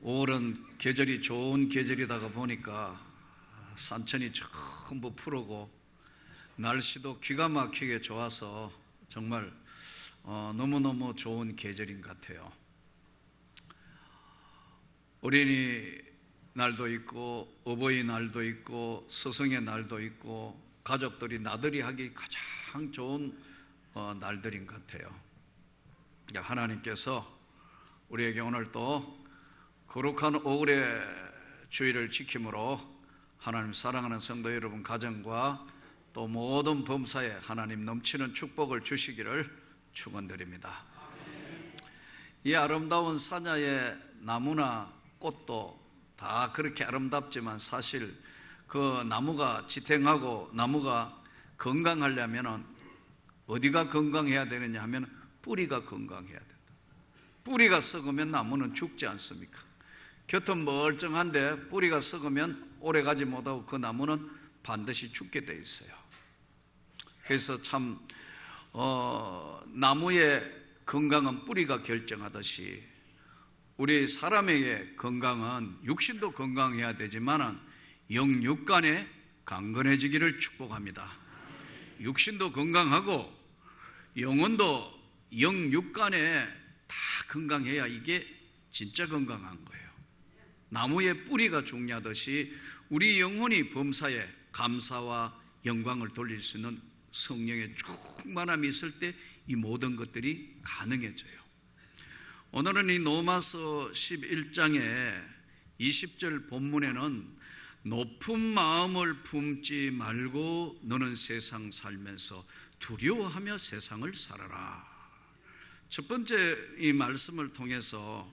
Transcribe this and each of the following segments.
5월은 계절이 좋은 계절이다가 보니까 산천이 전부 푸르고 날씨도 기가 막히게 좋아서 정말 너무너무 좋은 계절인 것 같아요. 어린이날도 있고 어버이날도 있고 스승의 날도 있고 가족들이 나들이 하기 가장 좋은 날들인 것 같아요. 하나님께서 우리에게 오늘 또 거룩한 5월의 주일을 지킴으로 하나님 사랑하는 성도 여러분 가정과 또 모든 범사에 하나님 넘치는 축복을 주시기를 축원드립니다. 이 아름다운 산야의 나무나 꽃도 다 그렇게 아름답지만 사실 그 나무가 지탱하고 나무가 건강하려면 어디가 건강해야 되느냐 하면 뿌리가 건강해야 된다. 뿌리가 썩으면 나무는 죽지 않습니까? 곁은 멀쩡한데 뿌리가 썩으면 오래가지 못하고 그 나무는 반드시 죽게 돼 있어요. 그래서 참 나무의 건강은 뿌리가 결정하듯이 우리 사람에게 건강은 육신도 건강해야 되지만 영육간에 강건해지기를 축복합니다. 육신도 건강하고 영혼도 영육간에 다 건강해야 이게 진짜 건강한 거예요. 나무의 뿌리가 중요하듯이 우리 영혼이 범사에 감사와 영광을 돌릴 수 있는 성령의 충만함이 있을 때 이 모든 것들이 가능해져요. 오늘은 이 로마서 11장의 20절 본문에는 높은 마음을 품지 말고 너는 세상 살면서 두려워하며 세상을 살아라. 첫 번째 이 말씀을 통해서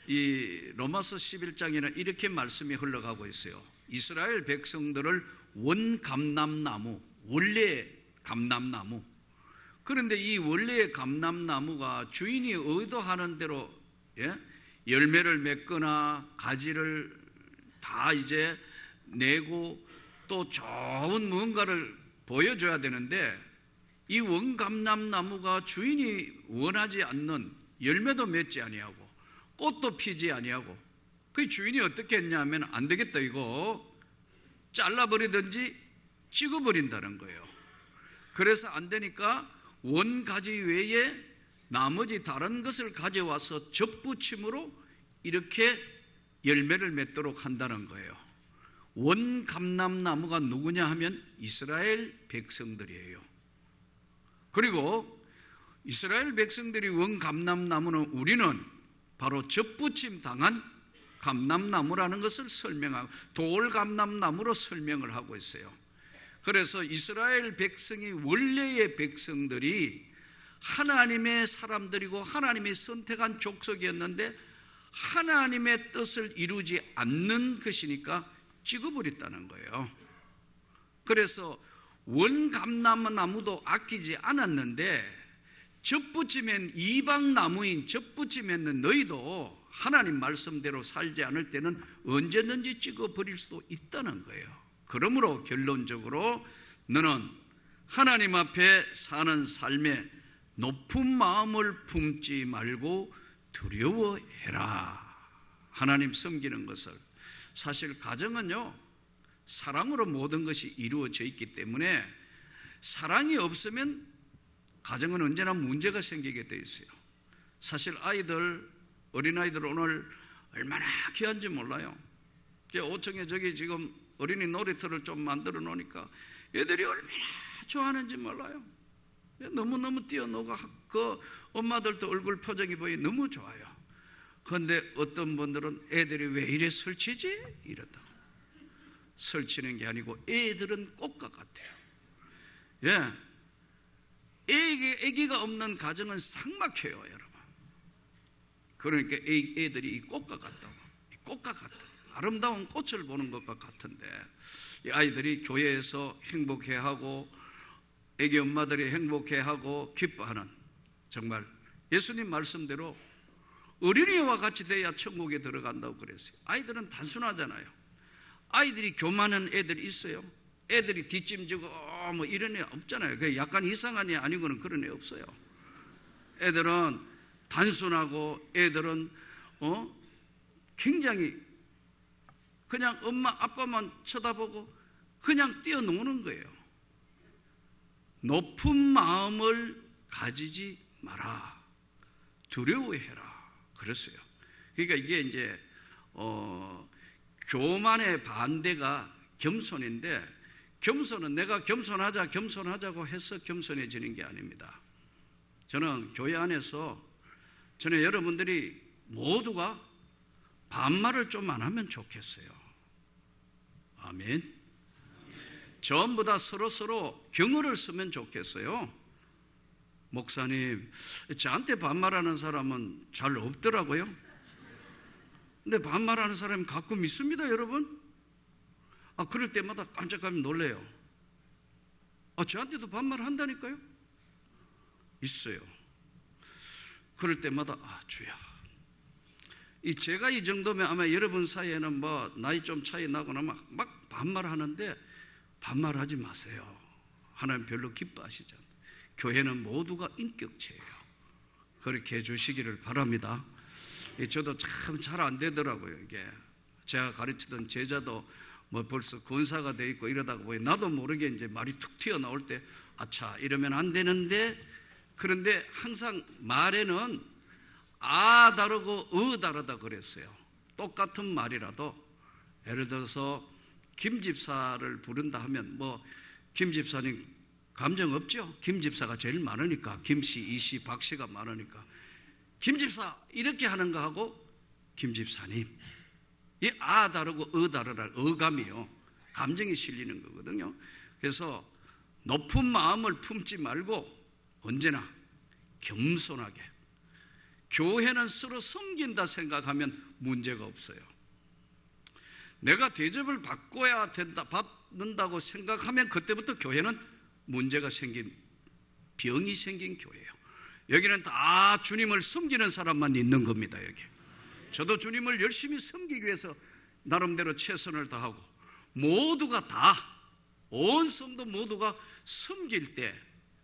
이 로마서 11장에는 이렇게 말씀이 흘러가고 있어요. 이스라엘 백성들을 원감람나무, 원래 감람나무, 그런데 이 원래의 감람나무가 주인이 의도하는 대로 열매를 맺거나 가지를 다 이제 내고 또 좋은 무언가를 보여줘야 되는데 이 원감람나무가 주인이 원하지 않는 열매도 맺지 아니하고 꽃도 피지 아니하고 그 주인이 어떻게 했냐면 안 되겠다 이거 잘라버리든지 찍어버린다는 거예요. 그래서 안 되니까 원가지 외에 나머지 다른 것을 가져와서 접붙임으로 이렇게 열매를 맺도록 한다는 거예요. 원감람나무가 누구냐 하면 이스라엘 백성들이에요. 그리고 이스라엘 백성들이 원감람나무는 우리는 바로 접붙임 당한 감람나무라는 것을 설명하고 돌감람나무로 설명을 하고 있어요. 그래서 이스라엘 백성이 원래의 백성들이 하나님의 사람들이고 하나님이 선택한 족속이었는데 하나님의 뜻을 이루지 않는 것이니까 찍어버렸다는 거예요. 그래서 원감람나무도 아끼지 않았는데 접붙이면 이방나무인 접붙이면 너희도 하나님 말씀대로 살지 않을 때는 언제든지 찍어버릴 수도 있다는 거예요. 그러므로 결론적으로 너는 하나님 앞에 사는 삶에 높은 마음을 품지 말고 두려워해라. 하나님 섬기는 것을. 사실 가정은요 사랑으로 모든 것이 이루어져 있기 때문에 사랑이 없으면 가정은 언제나 문제가 생기게 돼 있어요. 사실 어린아이들 오늘 얼마나 귀한지 몰라요. 5층에 저기 지금 어린이 놀이터를 좀 만들어 놓으니까 애들이 얼마나 좋아하는지 몰라요. 너무너무 뛰어노고 그 엄마들도 얼굴 표정이 보이 너무 좋아요. 그런데 어떤 분들은 애들이 왜 이래 설치지? 이런다고. 설치는 게 아니고 애들은 꽃과 같아요. 애기가 없는 가정은 삭막해요, 여러분. 그러니까 애들이 이 꽃과 같다고. 이 꽃과 같다. 아름다운 꽃을 보는 것과 같은데 이 아이들이 교회에서 행복해하고 애기 엄마들이 행복해하고 기뻐하는 정말 예수님 말씀대로 어린이와 같이 돼야 천국에 들어간다고 그랬어요. 아이들은 단순하잖아요. 아이들이 교만한 애들이 있어요. 애들이 뒷짐지고 뭐 이런 애 없잖아요. 그 약간 이상한 애 아니고는 그런 애 없어요. 애들은 단순하고 애들은 굉장히 그냥 엄마 아빠만 쳐다보고 그냥 뛰어노는 거예요. 높은 마음을 가지지 마라. 두려워해라. 그랬어요. 그러니까 이게 이제 교만의 반대가 겸손인데, 겸손은 내가 겸손하자고 해서 겸손해지는 게 아닙니다. 저는 교회 안에서 저는 여러분들이 모두가 반말을 좀 안 하면 좋겠어요. 아멘. 전부 다 서로 경어를 쓰면 좋겠어요. 목사님, 저한테 반말하는 사람은 잘 없더라고요. 근데 반말하는 사람이 가끔 있습니다, 여러분. 그럴 때마다 깜짝깜짝 놀래요. 저한테도 반말한다니까요. 있어요. 그럴 때마다 주야, 제가 이 정도면 아마 여러분 사이에는 뭐 나이 좀 차이 나거나 막 반말하는데 반말하지 마세요. 하나님 별로 기뻐하시지 않아요. 교회는 모두가 인격체예요. 그렇게 해주시기를 바랍니다. 저도 참 잘 안 되더라고요. 이게 제가 가르치던 제자도 뭐 벌써 권사가 돼 있고 이러다가 보니 나도 모르게 이제 말이 툭 튀어나올 때 아차 이러면 안 되는데, 그런데 항상 말에는 다르고 다르다 그랬어요. 똑같은 말이라도 예를 들어서 김 집사를 부른다 하면 김 집사님 감정 없죠? 김 집사가 제일 많으니까, 김씨, 이씨, 박씨가 많으니까 김 집사 이렇게 하는 거하고 김 집사님, 이 다르고 다르라, 어감이요, 감정이 실리는 거거든요. 그래서 높은 마음을 품지 말고 언제나 겸손하게, 교회는 서로 섬긴다 생각하면 문제가 없어요. 내가 대접을 받는다고 생각하면 그때부터 교회는 문제가 생긴, 병이 생긴 교회예요. 여기는 다 주님을 섬기는 사람만 있는 겁니다. 여기 저도 주님을 열심히 섬기기 위해서 나름대로 최선을 다하고, 모두가 다, 온 성도 모두가 섬길 때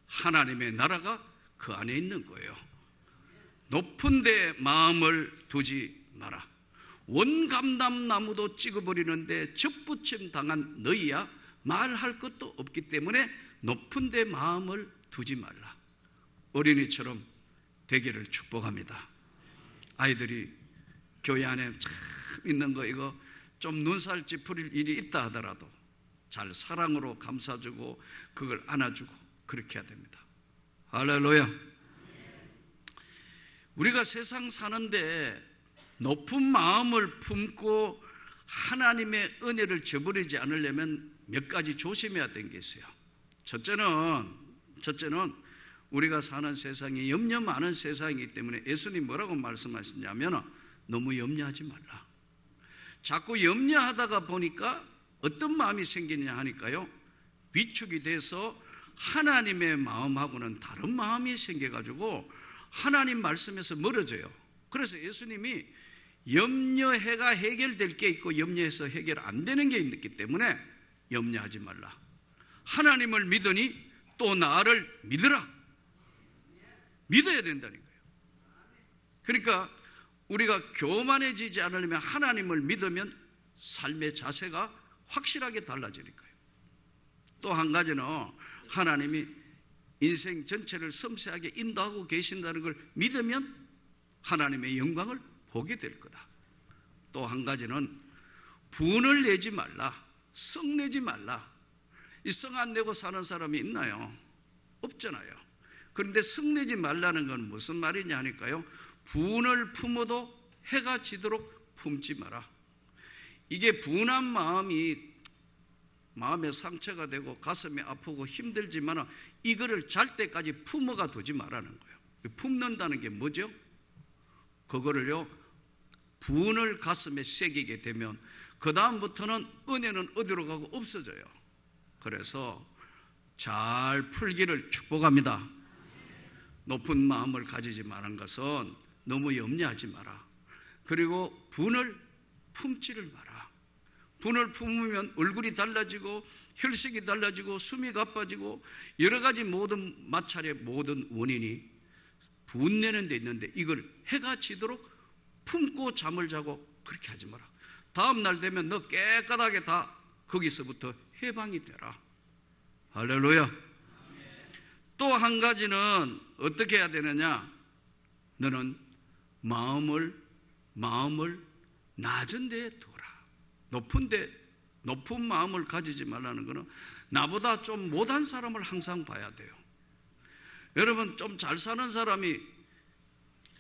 하나님의 나라가 그 안에 있는 거예요. 높은 데 마음을 두지 마라. 원감람나무도 찍어버리는데 접붙임 당한 너희야 말할 것도 없기 때문에 높은 데 마음을 두지 말라. 어린이처럼 되기를 축복합니다. 아이들이 교회 안에 참 있는 거, 이거 좀 눈살 찌푸릴 일이 있다 하더라도 잘 사랑으로 감싸주고 그걸 안아주고 그렇게 해야 됩니다. 할렐루야. 우리가 세상 사는데 높은 마음을 품고 하나님의 은혜를 저버리지 않으려면 몇 가지 조심해야 되는 게 있어요. 첫째는 우리가 사는 세상이 염려 많은 세상이기 때문에 예수님 뭐라고 말씀하시냐면 너무 염려하지 말라. 자꾸 염려하다가 보니까 어떤 마음이 생기냐 하니까요, 위축이 돼서 하나님의 마음하고는 다른 마음이 생겨가지고 하나님 말씀에서 멀어져요. 그래서 예수님이 염려해가 해결될 게 있고 염려해서 해결 안 되는 게 있기 때문에 염려하지 말라. 하나님을 믿으니 또 나를 믿으라. 믿어야 된다는 거예요. 그러니까 우리가 교만해지지 않으려면 하나님을 믿으면 삶의 자세가 확실하게 달라지니까요. 또 한 가지는 하나님이 인생 전체를 섬세하게 인도하고 계신다는 걸 믿으면 하나님의 영광을 보게 될 거다. 또 한 가지는 분을 내지 말라, 성내지 말라. 이 성 안 내고 사는 사람이 있나요? 없잖아요. 그런데 성내지 말라는 건 무슨 말이냐 하니까요, 분을 품어도 해가 지도록 품지 마라. 이게 분한 마음이 마음에 상처가 되고 가슴이 아프고 힘들지만 이거를 잘 때까지 품어가 두지 말라는 거예요. 품는다는 게 뭐죠? 그거를요, 분을 가슴에 새기게 되면 그 다음부터는 은혜는 어디로 가고 없어져요. 그래서 잘 풀기를 축복합니다. 높은 마음을 가지지 말은 것은 너무 염려하지 마라. 그리고 분을 품지를 마라. 분을 품으면 얼굴이 달라지고 혈색이 달라지고 숨이 가빠지고 여러 가지 모든 마찰의 모든 원인이 분내는 데 있는데 이걸 해가 지도록 품고 잠을 자고 그렇게 하지 마라. 다음 날 되면 너 깨끗하게 다 거기서부터 해방이 되라. 할렐루야. 또 한 가지는 어떻게 해야 되느냐? 너는 마음을 낮은 데에 두라. 높은 마음을 가지지 말라는 것은 나보다 좀 못한 사람을 항상 봐야 돼요. 여러분, 좀 잘 사는 사람이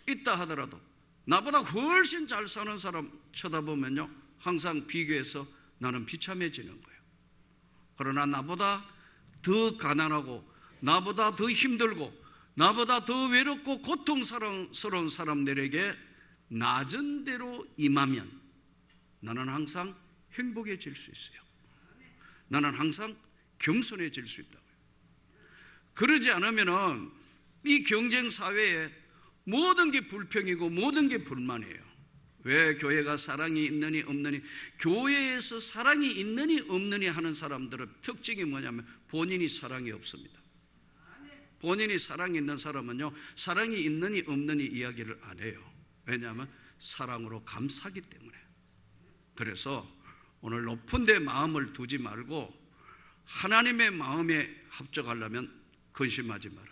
있다 하더라도 나보다 훨씬 잘 사는 사람 쳐다보면요, 항상 비교해서 나는 비참해지는 거예요. 그러나 나보다 더 가난하고 나보다 더 힘들고 나보다 더 외롭고 고통스러운 사람들에게 낮은 대로 임하면 나는 항상 행복해질 수 있어요. 나는 항상 겸손해질 수 있다고요. 그러지 않으면 이 경쟁 사회에 모든 게 불평이고 모든 게 불만이에요. 왜 교회가 사랑이 있느니 없느니, 교회에서 사랑이 있느니 없느니 하는 사람들의 특징이 뭐냐면 본인이 사랑이 없습니다. 본인이 사랑이 있는 사람은요, 사랑이 있느니 없느니 이야기를 안 해요. 왜냐하면 사랑으로 감싸기 때문에. 그래서 오늘 높은 데 마음을 두지 말고 하나님의 마음에 합작하려면 근심하지 마라.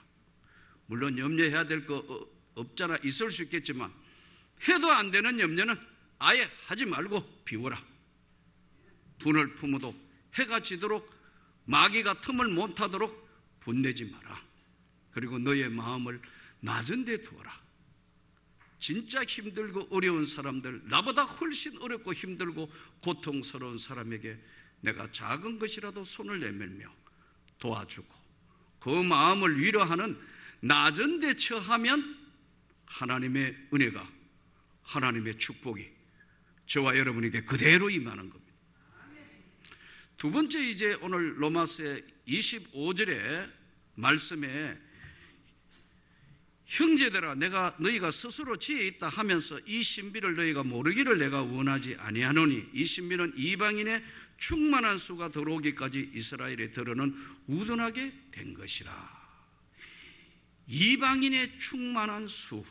물론 염려해야 될 거 없잖아. 있을 수 있겠지만 해도 안 되는 염려는 아예 하지 말고 비워라. 분을 품어도 해가 지도록 마귀가 틈을 못 타도록 분내지 마라. 그리고 너의 마음을 낮은 데 두어라. 진짜 힘들고 어려운 사람들, 나보다 훨씬 어렵고 힘들고 고통스러운 사람에게 내가 작은 것이라도 손을 내밀며 도와주고 그 마음을 위로하는 낮은 데 처하면 하나님의 은혜가, 하나님의 축복이 저와 여러분에게 그대로 임하는 겁니다. 두 번째, 이제 오늘 로마서 25절의 말씀에 형제들아, 내가 너희가 스스로 지혜 있다 하면서 이 신비를 너희가 모르기를 내가 원하지 아니하노니 이 신비는 이방인의 충만한 수가 들어오기까지 이스라엘에 들어는 우둔하게 된 것이라. 이방인의 충만한 수,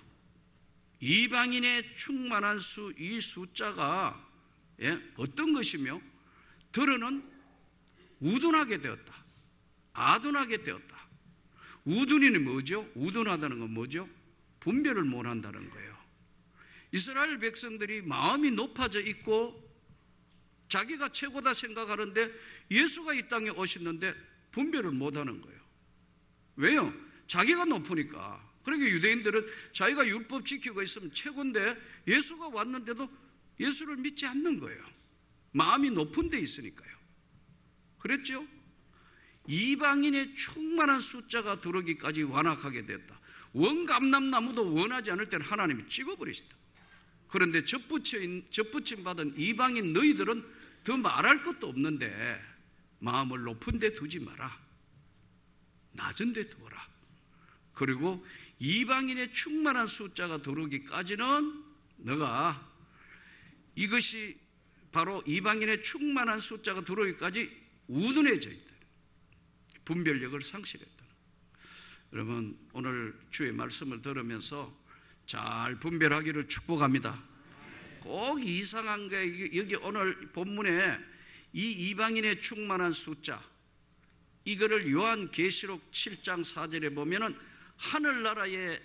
이방인의 충만한 수, 이 숫자가 어떤 것이며 들어는 우둔하게 되었다, 아둔하게 되었다. 우둔이는 뭐죠? 우둔하다는 건 뭐죠? 분별을 못한다는 거예요. 이스라엘 백성들이 마음이 높아져 있고 자기가 최고다 생각하는데 예수가 이 땅에 오셨는데 분별을 못하는 거예요. 왜요? 자기가 높으니까. 그러니까 유대인들은 자기가 율법 지키고 있으면 최고인데 예수가 왔는데도 예수를 믿지 않는 거예요. 마음이 높은 데 있으니까요. 그랬죠? 이방인의 충만한 숫자가 들어오기까지 완악하게 됐다. 원감람나무도 원하지 않을 때는 하나님이 찍어버리신다. 그런데 접붙임 받은 이방인 너희들은 더 말할 것도 없는데 마음을 높은 데 두지 마라. 낮은 데 두어라. 그리고 이방인의 충만한 숫자가 들어오기까지는 너가, 이것이 바로 이방인의 충만한 숫자가 들어오기까지 우둔해져 있다. 분별력을 상실했다. 여러분, 오늘 주의 말씀을 들으면서 잘 분별하기를 축복합니다. 꼭 이상한 게, 여기 오늘 본문에 이 이방인의 충만한 숫자, 이거를 요한계시록 7장 4절에 보면은 하늘나라의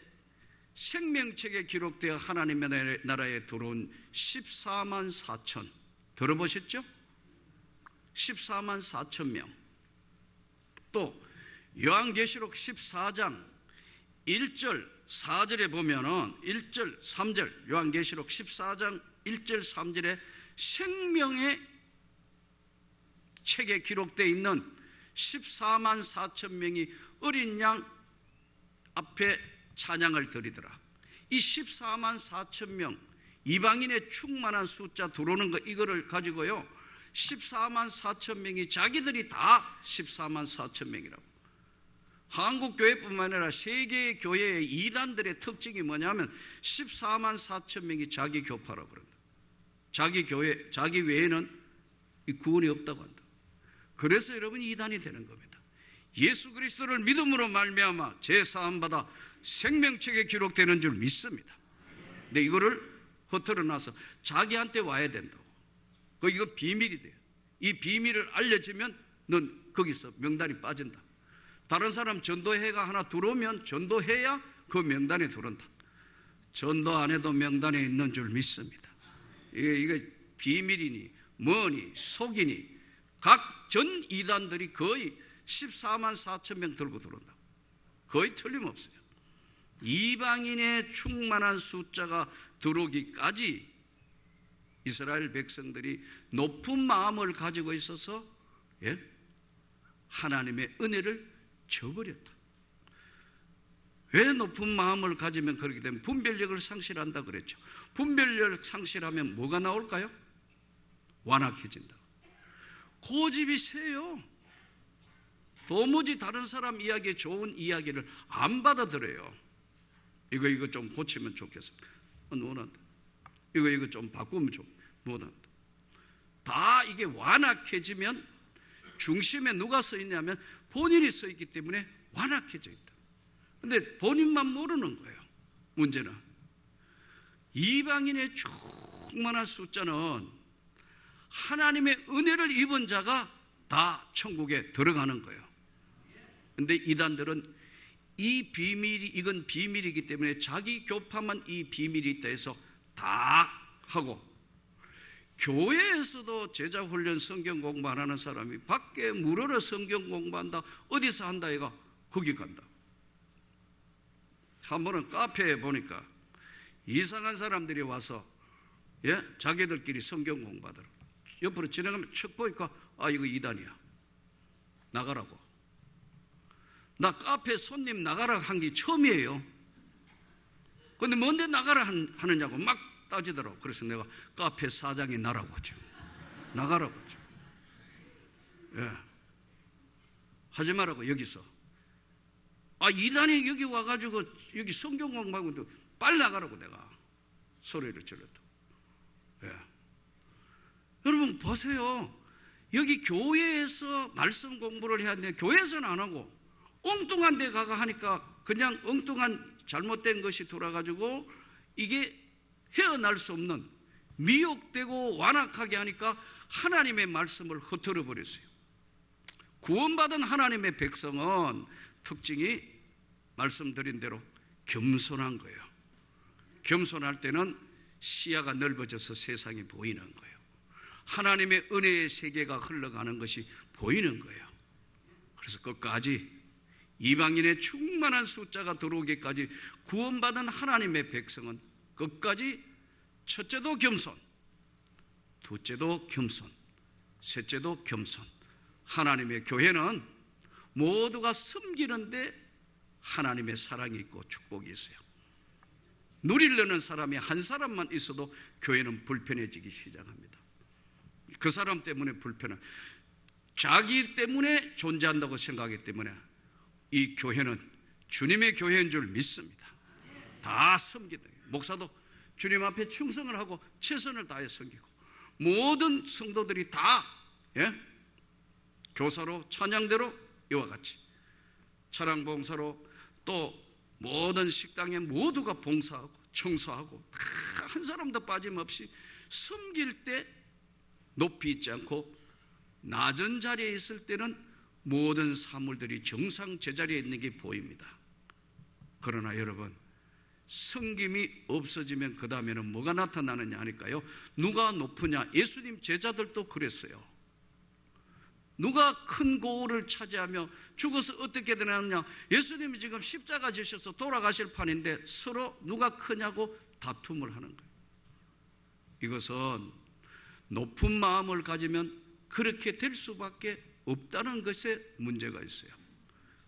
생명책에 기록되어 하나님의 나라에 들어온 14만 4천 들어보셨죠? 14만 4천 명. 또 요한계시록 14장 1절 4절에 보면은 1절 3절, 요한계시록 14장 1절 3절에 생명의 책에 기록되어 있는 14만 4천 명이 어린 양 앞에 찬양을 드리더라. 이 14만 4천 명 이방인의 충만한 숫자 들어오는 거, 이거를 가지고요 14만 4천 명이 자기들이 다 14만 4천 명이라고. 한국교회뿐만 아니라 세계 교회의 이단들의 특징이 뭐냐면 14만 4천 명이 자기 교파라고 그런다. 자기 교회, 자기 외에는 구원이 없다고 한다. 그래서 여러분이 이단이 되는 겁니다. 예수 그리스도를 믿음으로 말미암아 죄사함 받아 생명책에 기록되는 줄 믿습니다. 근데 이거를 흩어놔서 자기한테 와야 된다고. 이거 비밀이 돼요. 이 비밀을 알려지면 넌 거기서 명단이 빠진다. 다른 사람 전도회가 하나 들어오면 전도해야 그 명단에 들어온다. 전도 안 해도 명단에 있는 줄 믿습니다. 이게 비밀이니 뭐니 속이니 각 전 이단들이 거의 14만 4천 명 들고 들어온다. 거의 틀림없어요. 이방인의 충만한 숫자가 들어오기까지 이스라엘 백성들이 높은 마음을 가지고 있어서 하나님의 은혜를 저버렸다. 왜 높은 마음을 가지면 그렇게 되면 분별력을 상실한다 그랬죠. 분별력을 상실하면 뭐가 나올까요? 완악해진다. 고집이 세요. 도무지 다른 사람 이야기에 좋은 이야기를 안 받아들여요. 이거 좀 고치면 좋겠습니다. 못한다. 이거 좀 바꾸면 못한다. 다 이게 완악해지면 중심에 누가 서 있냐면 본인이 서 있기 때문에 완악해져 있다. 근데 본인만 모르는 거예요. 문제는 이방인의 충만한 숫자는 하나님의 은혜를 입은 자가 다 천국에 들어가는 거예요. 근데 이단들은 이 비밀이, 이건 비밀이기 때문에 자기 교파만 이 비밀이 있다 해서 다 하고, 교회에서도 제자 훈련 성경 공부 안 하는 사람이 밖에 무료로 성경 공부한다, 어디서 한다 얘가 거기 간다. 한 번은 카페에 보니까 이상한 사람들이 와서 자기들끼리 성경 공부하더라고. 옆으로 지나가면 척 보니까 이거 이단이야. 나가라고. 나 카페 손님 나가라 한 게 처음이에요. 근데 뭔데 나가라 하느냐고 막 따지더라고. 그래서 내가 카페 사장이 나라고 하죠. 나가라고 하죠. 하지 말라고 여기서. 이단이 여기 와가지고 여기 성경 공부하고 빨리 나가라고 내가 소리를 질렀다. 여러분 보세요. 여기 교회에서 말씀 공부를 해야 되는데 교회에서는 안 하고 엉뚱한 데 가가 하니까 그냥 엉뚱한 잘못된 것이 돌아가지고 이게 헤어날 수 없는, 미혹되고 완악하게 하니까 하나님의 말씀을 흩어져 버렸어요. 구원받은 하나님의 백성은 특징이 말씀드린 대로 겸손한 거예요. 겸손할 때는 시야가 넓어져서 세상이 보이는 거예요. 하나님의 은혜의 세계가 흘러가는 것이 보이는 거예요. 그래서 끝까지 이방인의 충만한 숫자가 들어오기까지 구원받은 하나님의 백성은 끝까지 첫째도 겸손, 둘째도 겸손, 셋째도 겸손. 하나님의 교회는 모두가 섬기는데 하나님의 사랑이 있고 축복이 있어요. 누리려는 사람이 한 사람만 있어도 교회는 불편해지기 시작합니다. 그 사람 때문에 불편한, 자기 때문에 존재한다고 생각하기 때문에 이 교회는 주님의 교회인 줄 믿습니다. 다 섬기다. 목사도 주님 앞에 충성을 하고 최선을 다해 섬기고, 모든 성도들이 다 교사로, 찬양대로 이와 같이 찬양 봉사로, 또 모든 식당에 모두가 봉사하고 청소하고 한 사람도 빠짐없이 섬길 때 높이 있지 않고 낮은 자리에 있을 때는 모든 사물들이 정상 제자리에 있는 게 보입니다. 그러나 여러분, 섬김이 없어지면 그 다음에는 뭐가 나타나느냐 하니까요, 누가 높으냐. 예수님 제자들도 그랬어요. 누가 큰 고을을 차지하며 죽어서 어떻게 되느냐. 예수님이 지금 십자가 지셔서 돌아가실 판인데 서로 누가 크냐고 다툼을 하는 거예요. 이것은 높은 마음을 가지면 그렇게 될 수밖에 없다는 것에 문제가 있어요.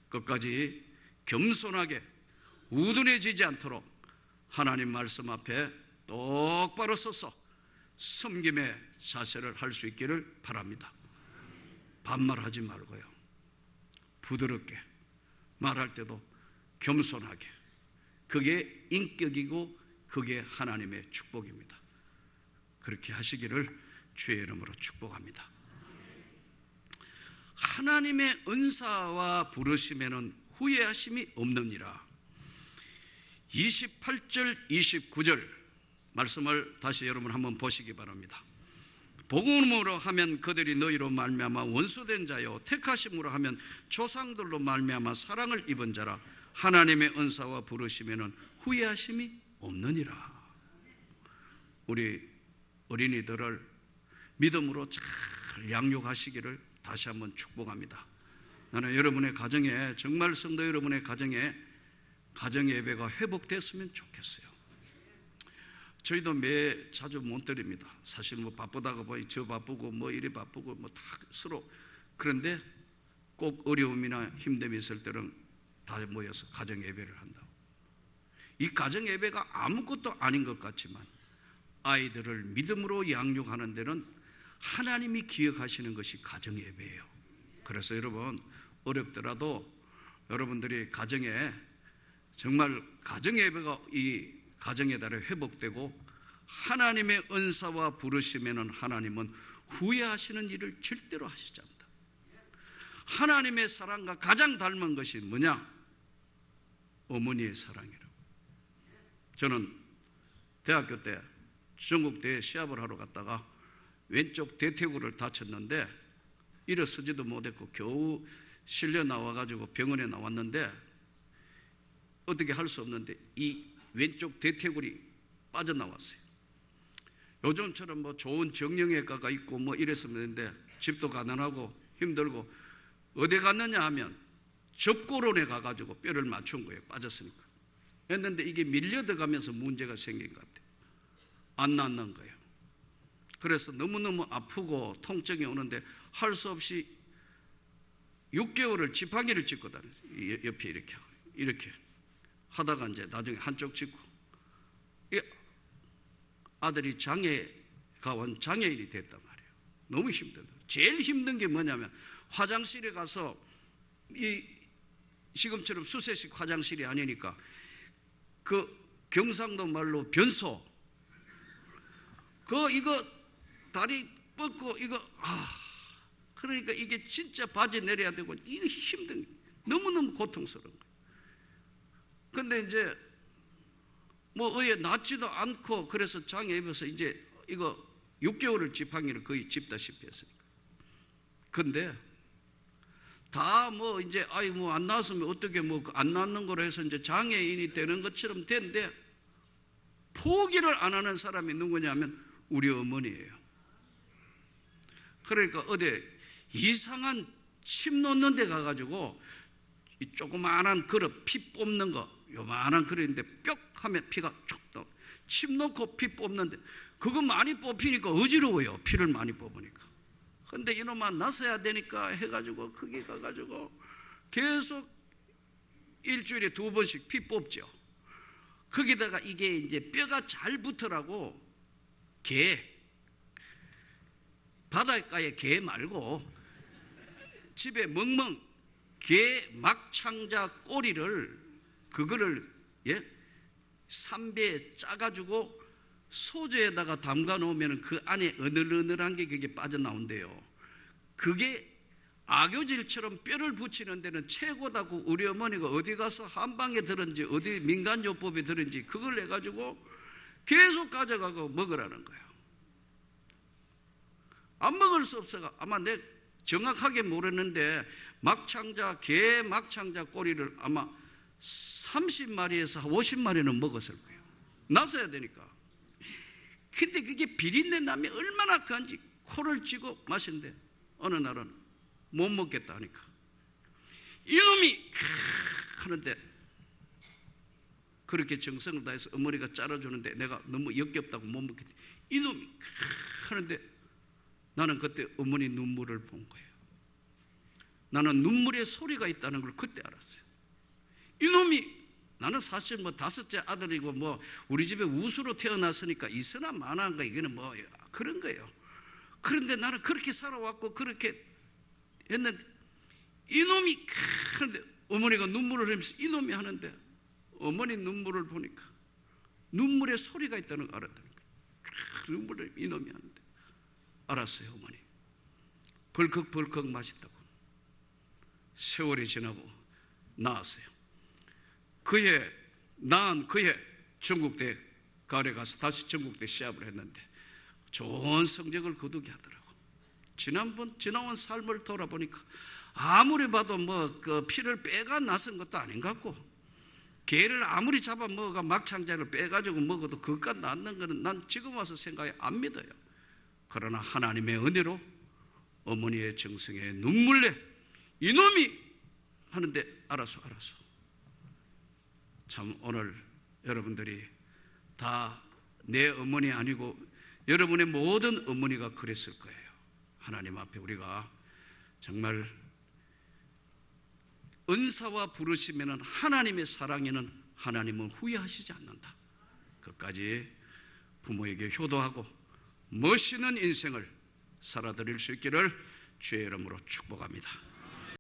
끝까지 겸손하게 우둔해지지 않도록 하나님 말씀 앞에 똑바로 서서 섬김의 자세를 할 수 있기를 바랍니다. 반말하지 말고요, 부드럽게 말할 때도 겸손하게. 그게 인격이고 그게 하나님의 축복입니다. 그렇게 하시기를 주의 이름으로 축복합니다. 하나님의 은사와 부르심에는 후회하심이 없느니라. 28절 29절 말씀을 다시 여러분 한번 보시기 바랍니다. 복음으로 하면 그들이 너희로 말미암아 원수된 자요, 택하심으로 하면 조상들로 말미암아 사랑을 입은 자라. 하나님의 은사와 부르심에는 후회하심이 없느니라. 우리 어린이들을 믿음으로 잘 양육하시기를 다시 한번 축복합니다. 나는 여러분의 가정에, 정말 성도 여러분의 가정에 가정 예배가 회복됐으면 좋겠어요. 저희도 매 자주 못 드립니다. 사실 뭐 바쁘다가 보니 저 바쁘고 뭐 이리 바쁘고 뭐 다 서로. 그런데 꼭 어려움이나 힘듦이 있을 때는 다 모여서 가정 예배를 한다고. 이 가정 예배가 아무것도 아닌 것 같지만 아이들을 믿음으로 양육하는 데는 하나님이 기억하시는 것이 가정 예배예요. 그래서 여러분 어렵더라도 여러분들이 가정에 정말 가정 예배가 이 가정의 달에 회복되고 하나님의 은사와 부르시면은 하나님은 후회하시는 일을 절대로 하시지 않는다. 하나님의 사랑과 가장 닮은 것이 뭐냐? 어머니의 사랑이라고. 저는 대학교 때 전국대회 시합을 하러 갔다가 왼쪽 대퇴구를 다쳤는데 일어서지도 못했고 겨우 실려 나와가지고 병원에 나왔는데 어떻게 할 수 없는데 이 왼쪽 대퇴골이 빠져나왔어요. 요즘처럼 뭐 좋은 정형외과가 있고 뭐 이랬으면 되는데 집도 가난하고 힘들고 어디 갔느냐 하면 접고론에 가가지고 뼈를 맞춘 거예요. 빠졌으니까. 했는데 이게 밀려 들어가면서 문제가 생긴 것 같아요. 안 낫는 거예요. 그래서 너무너무 아프고 통증이 오는데 할 수 없이 6개월을 지팡이를 짚고 다녔어요. 옆에 이렇게 하다가 이제 나중에 한쪽 짚고, 아들이 장애가 온 장애인이 됐단 말이에요. 너무 힘들다. 제일 힘든 게 뭐냐면 화장실에 가서 이 지금처럼 수세식 화장실이 아니니까 그 경상도 말로 변소, 이거 다리 뻗고 그러니까 이게 진짜 바지 내려야 되고 이거 힘든, 너무너무 고통스러운 거예요. 근데 이제 뭐 의에 낫지도 않고 그래서 장애 입어서 이제 이거 6개월을 지팡이를 거의 짚다시피 했으니까. 근데 다 뭐 이제 뭐 안 나왔으면 어떻게 뭐 안 낫는 거로 해서 이제 장애인이 되는 것처럼 됐는데 포기를 안 하는 사람이 누구냐면 우리 어머니예요. 그러니까 어디 이상한 침 놓는 데 가가지고 이 조그마한 그릇 피 뽑는 거 요만한 그릇인데 뿅 하면 피가 쭉 나와. 침 놓고 피 뽑는데 그거 많이 뽑히니까 어지러워요. 피를 많이 뽑으니까. 근데 이놈아 나서야 되니까 해가지고 거기 가가지고 계속 일주일에 2번씩 피 뽑죠. 거기다가 이게 이제 뼈가 잘 붙으라고 바닷가에 게 말고 집에 멍멍 게 막창자 꼬리를 그거를 삼배에 짜가지고 소주에다가 담가 놓으면 그 안에 어늘어늘한 게 그게 빠져나온대요. 그게 악교질처럼 뼈를 붙이는 데는 최고다고 우리 어머니가 어디 가서 한방에 들은지 어디 민간요법에 들은지 그걸 해가지고 계속 가져가고 먹으라는 거예요. 안 먹을 수 없어가 아마 내 정확하게 모르는데 게 막창자 꼬리를 아마 30마리에서 50마리는 먹었을 거예요. 나서야 되니까. 근데 그게 비린내 나면 얼마나 그한지 코를 쥐고 마신대. 어느 날은 못 먹겠다 하니까 이놈이 하는데 그렇게 정성을 다해서 어머니가 잘라주는데 내가 너무 역겹다고 못 먹겠다. 이놈이 하는데 나는 그때 어머니 눈물을 본 거예요. 나는 눈물의 소리가 있다는 걸 그때 알았어요. 이놈이, 나는 사실 뭐 5째 아들이고 뭐 우리 집에 우수로 태어났으니까 있으나 마나한가 이거는 뭐 그런 거예요. 그런데 나는 그렇게 살아왔고 그렇게 했는데 이놈이 하는데 어머니가 눈물을 흘리면서 이놈이 하는데 어머니 눈물을 보니까 눈물의 소리가 있다는 걸 알았다니까. 눈물을 이놈이 하는데 알았어요. 어머니 벌컥벌컥 마신다고. 세월이 지나고 나았어요. 낳은 그해 전국대 가을에 가서 다시 전국대 시합을 했는데 좋은 성적을 거두게 하더라고. 지나온 삶을 돌아보니까 아무리 봐도 그 피를 빼가 나선 것도 아닌 것 같고, 개를 아무리 잡아 먹어가 막창자를 빼가지고 먹어도 그깟 낫는 거는 난 지금 와서 생각해 안 믿어요. 그러나 하나님의 은혜로 어머니의 정성에 눈물 내 이놈이 하는데 알아서 참 오늘 여러분들이 다 내 어머니 아니고 여러분의 모든 어머니가 그랬을 거예요. 하나님 앞에 우리가 정말 은사와 부르시면 하나님의 사랑에는 하나님은 후회하시지 않는다. 끝까지 부모에게 효도하고 멋있는 인생을 살아드릴 수 있기를 주의 이름으로 축복합니다.